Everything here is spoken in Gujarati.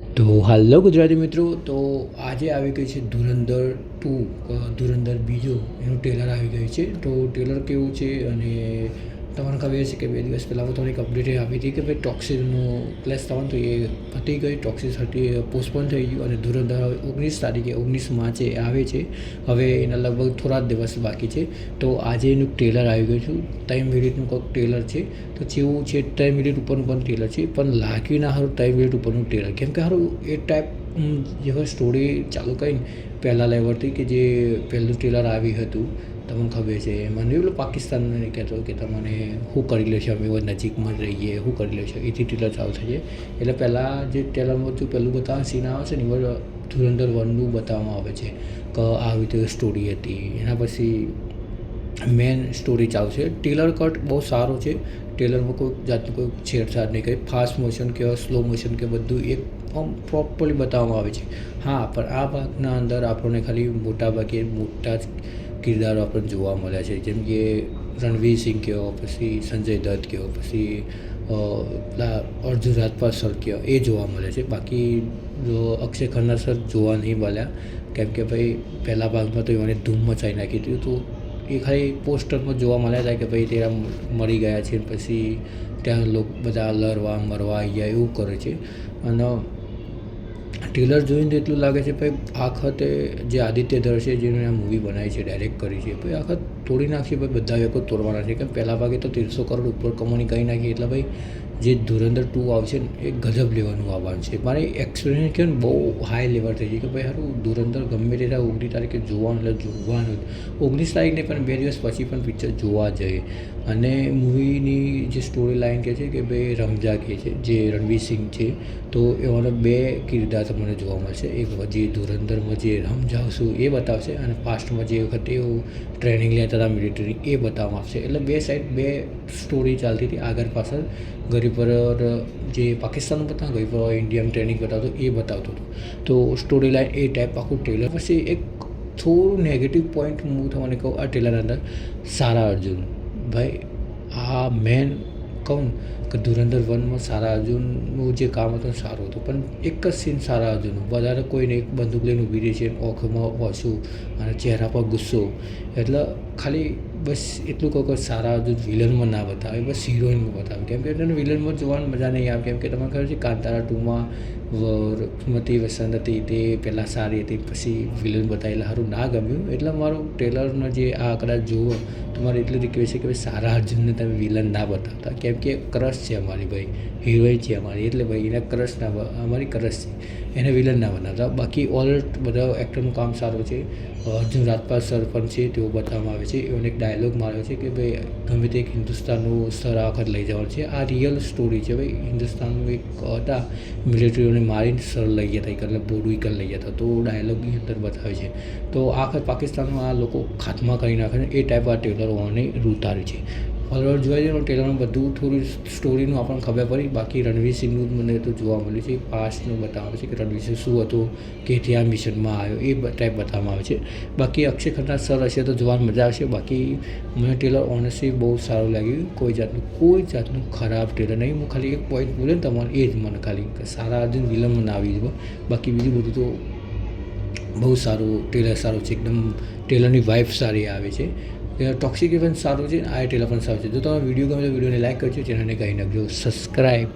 તો હાલો ગુજરાતી મિત્રો, તો આજે આવી ગઈ છે ધુરંધર 2, ધુરંધર બીજો એનું ટ્રેલર આવી ગયું છે. તો ટ્રેલર કેવું છે અને તમને ખબર છે કે 2 દિવસ પહેલાં થોડીક અપડેટ આવી હતી કે ભાઈ ટોક્સિસનું પ્લસ થવાનું, તો એ પતી ગઈ. ટોક્સિસ પોસ્ટપોન થઈ ગયું અને ધુરંધર હવે 19 તારીખે 19 માર્ચે આવે છે. હવે એના લગભગ થોડા જ દિવસ બાકી છે. તો આજે એનું ટ્રેલર આવી ગયું છે. 3 મિનિટનું કોઈક ટ્રેલર છે. તો જેવું છે 3 મિનિટ ઉપરનું પણ ટ્રેલર છે, પણ લાગ્યું ના સારું 3 મિનિટ ઉપરનું ટ્રેલર, કેમ કે સારું એ ટાઈપ જેવા સ્ટોરી ચાલુ કરીને પહેલાં લેવલથી કે જે પહેલું ટ્રેલર આવ્યું હતું તમને ખબર છે. મને પેલો પાકિસ્તાનને કહેતો કે તમને શું કરી લેશો, અમે એવા નજીકમાં જ રહીએ, શું કરી લેશો, એથી ટ્રેલર ચાલુ થઈ જાય. એટલે પહેલાં જે ટ્રેલરમાં જો પહેલું બતાવવાનું સીન આવે છે ને એમાં ધુરંધર 1નું બતાવવામાં આવે છે કે આવી રીતે સ્ટોરી હતી. એના પછી મેન સ્ટોરી ચાલશે. ટ્રેલર કટ બહુ સારો છે. ટ્રેલરમાં કોઈ જાતનું કોઈ છેડછાડ નહીં કરી, ફાસ્ટ મોશન કે સ્લો મોશન કે બધું એક પ્રોપરલી બતાવવામાં આવે છે. હા, પણ આ ભાગના અંદર આપણને ખાલી મોટા જ કિરદારો આપણને જોવા મળ્યા છે, જેમ કે રણવીર સિંહ કહો, પછી સંજય દત્ત કહો, પછી પેલા અર્જુન રાજપાલ સર કહો, એ જોવા મળે છે. બાકી અક્ષય ખન્ના સર જોવા નહીં મળ્યા, કેમ કે ભાઈ પહેલા ભાગમાં તો એમને ધૂમ મચાવી નાખી હતી. તો એ ખાલી પોસ્ટરમાં જોવા મળ્યા હતા કે ભાઈ તેરા મરી ગયા છે, પછી ત્યાં લોકો બધા લડવા મરવા આવી ગયા એવું કરે છે. અને ટ્રેલર જોઈને તો એટલું લાગે છે ભાઈ આ વખતે જે આદિત્ય ધર છે, જેને આ મૂવી બનાવી છે, ડાયરેક્ટ કરી છે, ભાઈ આ વખત તોડી નાખશે. ભાઈ બધા રેકોર્ડ તોડવાના છે, કેમ પહેલા ભાગે તો 300 કરોડ ઉપર કમાણી કરી નાખી. એટલે ભાઈ જે ધુરંધર 2 આવશે ને એ ગજબ લેવાનું આવવાનું છે. મારે એક્સપિરિયન્સ કે બહુ હાઈ લેવલ થઈ ગઈ કે ભાઈ સારું ધુરંધર ગમે તે 19 તારીખે જોવાનું, એટલે જોવાનું 19 તારીખને પણ 2 દિવસ પછી પણ પિક્ચર જોવા જઈએ. અને મૂવીની જે સ્ટોરી લાઈન કહે છે કે ભાઈ રમઝા કહે છે, જે રણવીર સિંહ છે, તો એવાનો 2 કિરદાર તમને જોવા મળશે. એક જે ધુરંધરમાં જે રમઝાવશું એ બતાવશે, અને પાસ્ટમાં જે વખતે એવું ટ્રેનિંગ લેતા હતા મિલિટરી, એ બતાવવામાં આવશે. એટલે 2 સાઈડ 2 સ્ટોરી ચાલતી હતી આગળ પાછળ. ગરીબ પર જે પાકિસ્તાનનું બતાવતું, ગરીબ પર ઇન્ડિયાનું ટ્રેનિંગ બતાવતું, એ બતાવતું હતું. તો સ્ટોરી લાઈન એ ટાઈપ આખું ટ્રેલર. પછી એક થોડું નેગેટિવ પોઈન્ટ હું તમને કહું આ ટ્રેલરના અંદર, સારા અર્જુન ભાઈ આ મેન કહું કે ધુરંધર 1માં સારા અર્જુનનું જે કામ હતું સારું હતું, પણ એક જ સીન સારા અર્જુનનું, વધારે કોઈને એક બંદૂક લઈને ઊભી રહી છે, ઓખમાં ઓછું અને ચહેરા પર ગુસ્સો. એટલે ખાલી બસ એટલું કહું કે સારા અર્જુન વિલનમાં ના બતાવે, બસ હિરોઈનમાં બતાવે, કેમ કે તેને વિલનમાં જોવાની મજા નહીં આવે. કેમ કે તમને ખબર છે કાંતારા 2માં રૂકમતી વસંત હતી, તે પહેલાં સારી હતી, પછી વિલન બતાવેલા સારું ના ગમ્યું. એટલે મારું ટ્રેલરમાં જે આ કદાચ જુઓ તો મારી એટલી રિક્વેસ્ટ છે કે ભાઈ સારા અર્જુનને તમે વિલન ના બતાવતા, કેમ કે ક્રશ છે અમારી ભાઈ, હિરોઈન છે અમારી, એટલે ભાઈ એને ક્રશ ના, અમારી ક્રશ છે, એને વિલન ના બનાવતા. બાકી ઓલ બધા એક્ટરનું કામ સારું છે. અર્જુન રાજપાલ સર પણ છે, તેઓ બતાવવામાં આવે છે. એઓને એક ડાયલોગ માર્યો છે કે ભાઈ ગમે તે એક હિન્દુસ્તાનનું સ્તર આ વખત લઈ જવાનું છે. આ રિયલ સ્ટોરી છે ભાઈ. હિન્દુસ્તાનનું એક હતા મિલિટરીઓને મારીને સર લઈ ગયા હતા, એટલે બોડું કરી લઈ ગયા હતા, તો ડાયલોગની અંદર બતાવે છે. તો આ વખત પાકિસ્તાનમાં આ લોકો ખાત્મા કરી નાખે છે, એ ટાઈપ આ ટ્રેલરોને ઉતાર્યું છે. ઓલરેડી જોવા જઈએ તો ટ્રેલરમાં બધું થોડું સ્ટોરીનું આપણને ખબર પડી. બાકી રણવીર સિંહનું મને તો જોવા મળ્યું છે, પાસ્ટનું બતાવવામાં આવે છે કે રણવીર સિંહ શું હતું, કેથી આ મિશનમાં આવ્યો, એ ટાઈપ બતાવવામાં આવે છે. બાકી અક્ષય ખન્ના સર હશે તો જોવાની મજા આવશે. બાકી મને ટ્રેલર ઓનેસ્ટલી બહુ સારું લાગ્યું. કોઈ જાતનું ખરાબ ટ્રેલર નહીં. હું ખાલી એક પોઈન્ટ બોલ્યો ને તમારે, એ જ મને ખાલી સારા અર્જુન વિલનમાં ના આવી જવું. બાકી બીજું બધું તો બહુ સારું ટ્રેલર, સારું છે એકદમ. ટ્રેલરની વાઇબ સારી આવે છે. ટોક્સિક પણ સારું છે, આ ટ્રેલર પણ સારું છે. જો તમે વિડીયો ગમે તો વિડીયોને લાઈક કરજો, ચેનલને કહી નાખજો સબસ્ક્રાઈબ.